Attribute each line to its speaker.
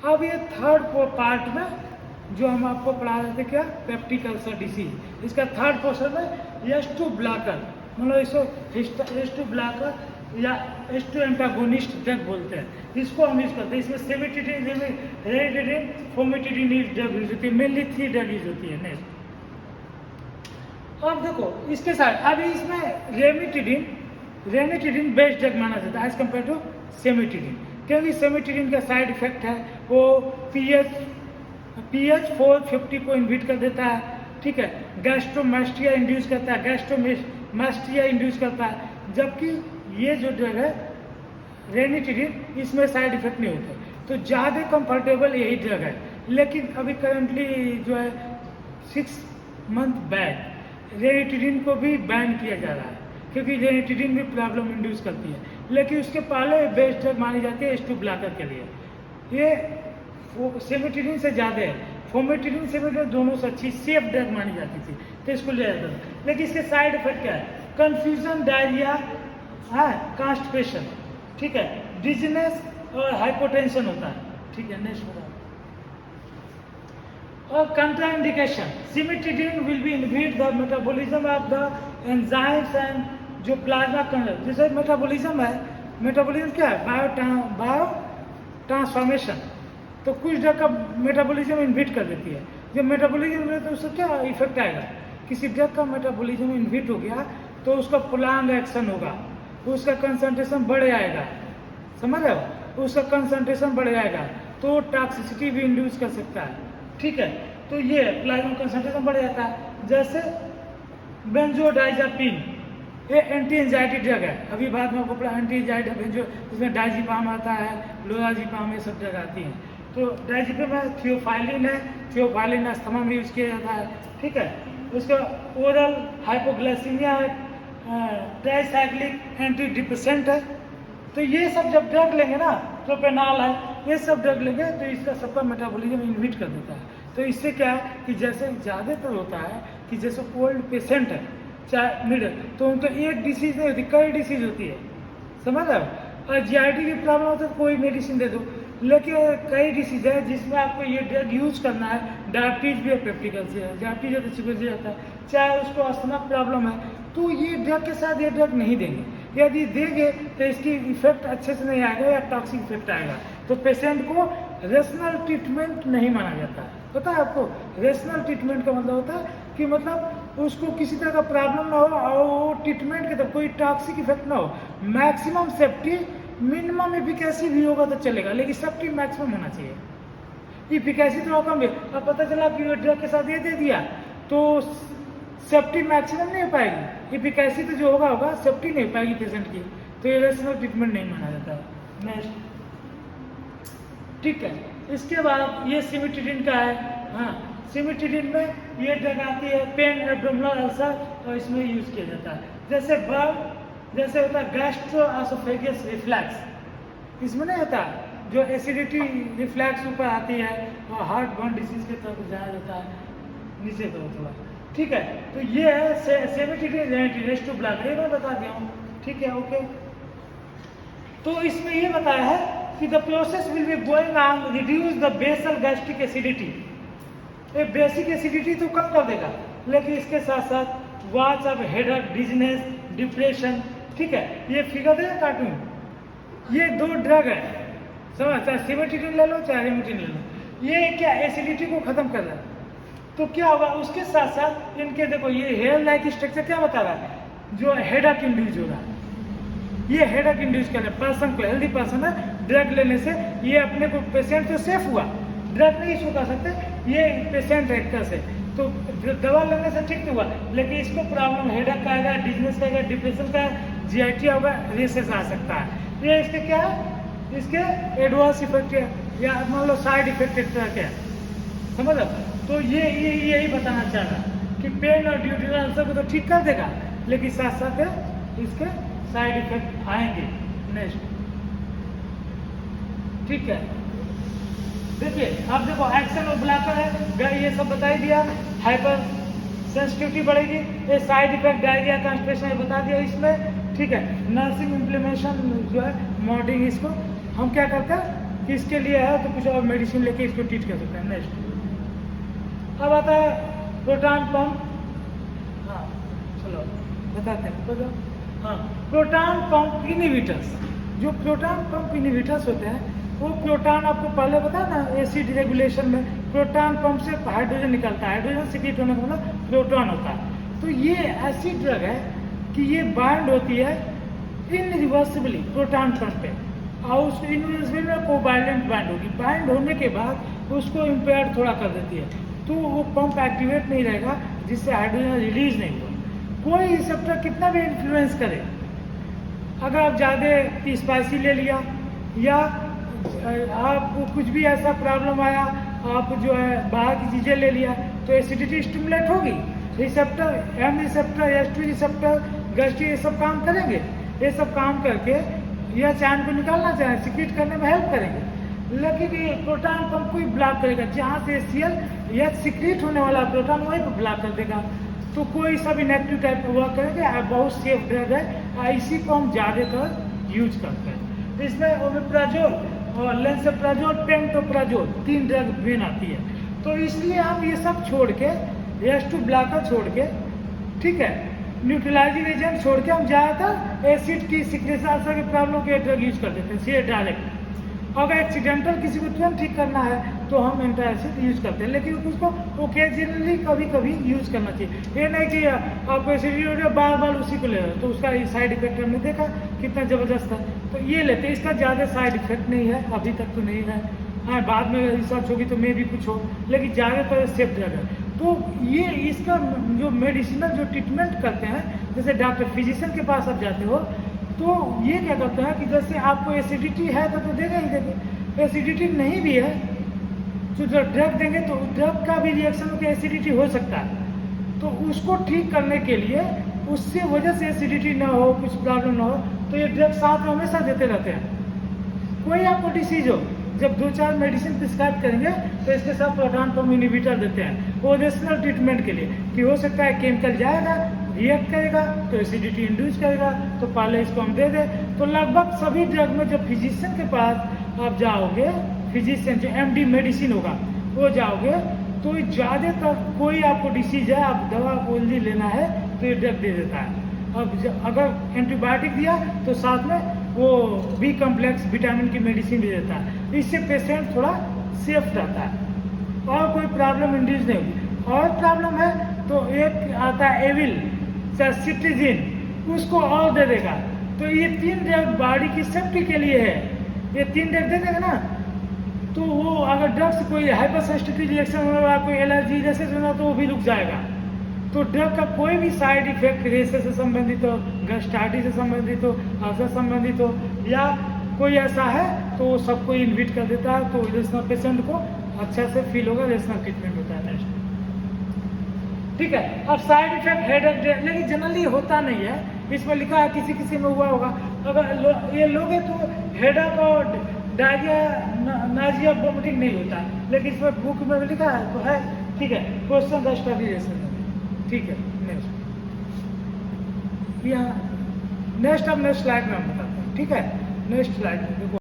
Speaker 1: अब ये third part में जो हम आपको पढ़ा रहे थे क्या, पेप्टिक अल्सर डिसीज, इसका थर्ड पोर्शन है H2 ब्लॉकर, मतलब इसको H2 ब्लॉकर या H2 एंटागोनिस्ट ड्रग बोलते हैं, इसको हम यूज करते हैं। इसमें सेमेटिडिन, रेनिटिडिन, फोमेटिडिन ड्रग यूज होती है, मेनली 3 ड्रग यूज होती है। नेक्स्ट अब देखो इसके साथ अभी इसमें रेनिटिडिन बेस्ट ड्रग माना जाता है एज कम्पेयर टू सेमेटिडिन, क्योंकि सेमेटिडिन का साइड इफेक्ट है वो पीएच 450 को इनहिबिट कर देता है, ठीक है, गैस्ट्रोमास्टिया इंड्यूस करता है, गैस्ट्रोमास्टिया इंड्यूस करता है, जबकि ये जो ड्रग है रेनिटिडिन इसमें साइड इफेक्ट नहीं होते, तो ज़्यादा कंफर्टेबल यही ड्रग है। लेकिन अभी करंटली जो है 6 मंथ बैक रेनिटिडिन को भी बैन किया जा रहा है, क्योंकि रेनिटिडिन भी प्रॉब्लम इंड्यूस करती है, लेकिन उसके पहले बेस्ट ड्रग मानी जाती है H2 ब्लॉकर के लिए। ये सेमेटिडिन से ज़्यादा है, फोमेटिडिन सेमेटिडिन दोनों से अच्छी सेफ ड्रग मानी जाती थी, तो इसको ले जाता था। लेकिन इसके साइड इफेक्ट क्या है, कन्फ्यूजन, डायरिया, कॉन्स्टिपेशन, ठीक है, डिजीनेस और हाइपोटेंशन होता है, ठीक है। नेक्स्ट होगा और contraindication, cimetidine will be inhibit the metabolism of the enzymes and जो प्लाज्मा कंडक्ट, जैसे मेटाबॉलिज्म है, मेटाबॉलिज्म क्या है, बायो ट्रांसफॉर्मेशन, तो कुछ ड्रग का मेटाबॉलिज्म इनहिबिट कर देती है। जब मेटाबॉलिज्म है तो उससे क्या इफेक्ट आएगा, किसी ड्रग का मेटाबॉलिज्म इनहिबिट हो गया तो उसका प्लांग एक्शन होगा, उसका कंसंट्रेशन बढ़ जाएगा, समझ रहे हो, उसका कंसंट्रेशन बढ़ जाएगा तो टॉक्सिसिटी भी इंड्यूस कर सकता है, ठीक है। तो ये प्लाज्मा कंसंट्रेशन बढ़ जाता है। जैसे बेंजोडाइजापिन, ये एंटी एंजाइटी ड्रग है, अभी बाद में आपको पढ़ा एंटी एंजाइटी बेंजो, इसमें डाइजिपाम आता है, लोराजिपाम, ये सब ड्रग आती हैं। तो डाइजिपाम में थियोफाइलिन है, थियोफाइलिन अस्थमा में यूज किया जाता है, ठीक है। उसका ओरल हाइपोग्लाइसीमिया है, ट्राइसाइक्लिक एंटी डिप्रेसेंट है। तो ये सब जब ड्रग लेंगे ना, प्रोपेनॉल है, ये सब ड्रग लेंगे तो इसका सबका मेटाबॉलिज्म इनहिबिट कर देता है। तो इससे क्या है कि जैसे ज़्यादातर होता है कि जैसे ओल्ड पेशेंट है चाहे मिडिल, तो उनको एक डिसीज नहीं होती, कई डिसीज होती है, समझ रहे हो। और जीआईटी की प्रॉब्लम होती है तो कोई मेडिसिन दे दो, लेकिन कई डिसीज है जिसमें आपको ये ड्रग यूज करना है। डायबिटीज भी है, पेप्टिक अल्सर है, डायबिटीज है तो चिकन आता है, चाहे उसको अस्थमा प्रॉब्लम है, तो ये ड्रग के साथ ये ड्रग नहीं देंगे। यदि देंगे तो इसकी इफेक्ट अच्छे से नहीं आएगा या टॉक्सिक इफेक्ट आएगा, तो पेशेंट को रेशनल ट्रीटमेंट नहीं माना जाता है। पता है आपको, रेशनल ट्रीटमेंट का मतलब होता है कि मतलब उसको किसी तरह का प्रॉब्लम ना हो और वो ट्रीटमेंट के तरफ कोई टॉक्सिक इफेक्ट ना हो, मैक्सिमम सेफ्टी, मिनिमम इफिकेसी भी होगा तो चलेगा, लेकिन सेफ्टी मैक्सिमम होना चाहिए। इफिकेसी तो कम है, अब पता चला कि ड्रग के साथ ये दे दिया तो सेफ्टी मैक्सिमम नहीं हो पाएगी, इफिकेसी तो जो होगा सेफ्टी नहीं हो पाएगी पेशेंट की, तो ये रेशनल ट्रीटमेंट नहीं माना जाता है। नेक्स्ट, ठीक है। इसके बाद ये सिमेटिडिन का है, हाँ, सिमेटिडिन में ये ड्रग आती है पेन एब्डोमिनल अल्सर, और इसमें यूज किया जाता है। जैसे होता है गैस्ट्रोएसोफेगस रिफ्लैक्स, इसमें नहीं होता जो एसिडिटी रिफ्लैक्स ऊपर आती है और हार्ट बर्न डिसीज के तरफ जाया जाता है, नीचे करो थोड़ा, ठीक है। तो ये है सेमेटिडिन H2 ब्लॉकर, ये मैं बता दिया हूँ, ठीक है, ओके। तो इसमें ये बताया है कि the process will be going on reduce the basal gastric acidity, ये बेसिक एसिडिटी तो कम कर देगा, लेकिन इसके साथ साथ watch of headache, dizziness, depression, ठीक है। ये फिगर है कार्टून, ये 2 ड्रग है, समझ, चाहे सिमेटिडिन ले लो चाहे रेमिटिडिन ले लो, ये क्या एसिडिटी को खत्म कर रहा है। तो क्या होगा उसके साथ साथ इनके देखो ये हेयर लाइक स्ट्रक्चर क्या बता रहा है, जो हेडेक इंड्यूस हो रहा है, ये हेडेक इंड्यूस कर रहा है पर्सन को, हेल्दी पर्सन है, ड्रग लेने से ये अपने को पेशेंट तो सेफ हुआ, ड्रग नहीं इशू कर सकते, ये पेशेंट एक्टर से तो दवा लेने से ठीक तो हुआ, लेकिन इसको प्रॉब्लम हेडेक का आएगा, डिजीनेस का आएगा, डिप्रेशन का, जीआईटी होगा, रेसेस आ सकता है। ये इसके क्या है, इसके एडवर्स इफेक्ट है या मान लो साइड इफेक्ट एक तरह के है, समझ लो। तो ये यही बताना चाह रहा कि पेन और ड्यूटेरियल अल्सर को तो ठीक कर देगा, लेकिन साथ साथ इसके साइड इफेक्ट आएंगे। नेक्स्ट, ठीक है, देखिए अब देखो एक्शन और ब्लॉकर है, ये सब बता ही दिया, हाइपर सेंसिटिविटी बढ़ेगी, ये साइड इफेक्ट डायरिया, कॉन्स्टिपेशन बता दिया इसमें, ठीक है। नर्सिंग इम्प्लीमेशन जो है मॉडिंग, इसको हम क्या करते हैं कि इसके लिए है तो कुछ और मेडिसिन लेके इसको ट्रीट कर सकते हैं। नेक्स्ट अब आता है प्रोटॉन पंप। हाँ चलो बताते हैं तो हाँ, प्रोटॉन पंप इनहिबिटर्स। जो प्रोटॉन पंप इनहिबिटर्स होते हैं वो प्रोटॉन, आपको पहले पता है ना एसिड रेगुलेशन में प्रोटॉन पंप से हाइड्रोजन निकलता है, हाइड्रोजन सीक्रेट होने का मतलब प्रोटॉन होता है। तो ये ऐसी ड्रग है कि ये बाइंड होती है इनरिवर्सिबली प्रोटॉन पंप पे, और उस इनरिवर्सिबली में कोवैलेंट बाइंड होगी। बाइंड होने के बाद उसको इम्पेयर थोड़ा कर देती है, तो वो पंप एक्टिवेट नहीं रहेगा, जिससे हाइड्रोजन रिलीज नहीं होगा। कोई रिसेप्टर कितना भी इन्फ्लुएंस करे, अगर आप ज़्यादा स्पाइसी ले लिया या आपको कुछ भी ऐसा प्रॉब्लम आया, आप जो है बाहर की चीज़ें ले लिया, तो एसिडिटी स्टिमुलेट होगी। रिसेप्टर एम रिसेप्टर, एस2 रिसेप्टर, गैस्ट्री, ये सब काम करेंगे। ये सब काम करके यह चैन को निकालना चाहे सीक्रेट करने में हेल्प करेंगे। लेकिन ये प्रोटॉन पंप को ही ब्लॉक करेगा, जहाँ से HCl या सीक्रेट होने वाला प्रोटॉन वहीं पर ब्लॉक कर देगा। तो कोई सब इनएक्टिव टाइप का वर्क करेंगे। बहुत सेफ ड्रग है, इसी को हम ज़्यादातर यूज करते हैं। इसमें ओमेप्राजोल और लेंसोप्राजोल, पेंटोप्राजोल 3 ड्रग मेन आती है। तो इसलिए हम ये सब छोड़ के H2 ब्लॉकर छोड़ के, ठीक है, न्यूट्रलाइजिंग एजेंट छोड़ के हम ज़्यादातर एसिड की सिक्रेशन के प्रॉब्लम के ड्रग यूज कर देते हैं सीधे डायरेक्ट। अगर एक्सीडेंटल किसी को तुरंत ठीक करना है तो हम एंटासिड यूज करते हैं, लेकिन उसको ओकेजनली कभी कभी यूज करना चाहिए। ये नहीं कि आपको एसिडिटी बार बार उसी को ले रहे हो, तो उसका साइड इफेक्ट हमने देखा कितना ज़बरदस्त है। तो ये लेते हैं, इसका ज़्यादा साइड इफेक्ट नहीं है, अभी तक तो नहीं है। हाँ, बाद में रिसर्च होगी तो मे भी कुछ हो, लेकिन ज़्यादातर सेफ ड्रग है। तो ये इसका जो मेडिसिनल जो ट्रीटमेंट करते हैं, जैसे डॉक्टर फिजिशियन के पास आप जाते हो, तो ये क्या करता है कि जैसे आपको एसिडिटी है तो देगा ही देंगे, एसिडिटी नहीं भी है तो जब ड्रग देंगे तो ड्रग का भी रिएक्शन होकर एसिडिटी हो सकता है। तो उसको ठीक करने के लिए, उससे वजह से एसिडिटी ना हो, कुछ प्रॉब्लम ना हो, तो ये ड्रग साथ में हमेशा देते रहते हैं। कोई आपको डिसीज हो, जब 2-4 मेडिसिन प्रिस्क्राइब करेंगे तो इसके साथ प्रोटॉन पंप इनहिबिटर देते हैं ओरिजिनल ट्रीटमेंट के लिए, कि हो सकता है केमिकल जाएगा, रिएक्ट करेगा तो एसिडिटी इंड्यूस करेगा, तो पहले इसको हम दे दें। तो लगभग सभी ड्रग में जब फिजिशियन के पास आप जाओगे, फिजिशियन जो MD मेडिसिन होगा वो जाओगे, तो ज़्यादातर कोई आपको डिसीज है, आप दवा ओनली लेना है तो ये ड्रग दे देता है। अब अगर एंटीबायोटिक दिया तो साथ में वो B कॉम्प्लेक्स विटामिन की मेडिसिन भी देता है। इससे पेशेंट थोड़ा सेफ रहता है और कोई प्रॉब्लम इंड्यूस नहीं होगी। और प्रॉब्लम है तो एक आता है एविल, सिट्रीजिन, उसको और दे देगा। तो ये 3 ड्रग बॉडी की सेफ्टी के लिए है, ये 3 ड्रग दे देगा ना, तो वो अगर ड्रग से कोई हाइपरसेंसिटिव रिएक्शन होने वाला, कोई एलर्जी जैसे होना, तो वो भी रुक जाएगा। तो ड्रग का कोई भी साइड इफेक्ट रेशे से संबंधित हो, गैस्ट्राइटिस से संबंधित हो, अल्सर संबंधित हो, या कोई ऐसा है तो वो सबको इनविट कर देता है। तो रेशनल पेशेंट को अच्छा से फील होगा, रेशनल ट्रीटमेंट होता है नेक्स्ट, ठीक है। अब साइड इफेक्ट हेडेक, लेकिन जनरली होता नहीं है, इसमें लिखा है किसी किसी में हुआ होगा। अगर ये लोगे तो हेडेक और डायरिया, नाजिया, वोमिटिंग नहीं होता, लेकिन इसमें बुक में लिखा है तो है, ठीक है। क्वेश्चन का स्टडी जैसे, ठीक है। नेक्स्ट यहाँ नेक्स्ट, अब नेक्स्ट स्लाइड में हम बताते हैं, ठीक है। नेक्स्ट स्लाइड में देखो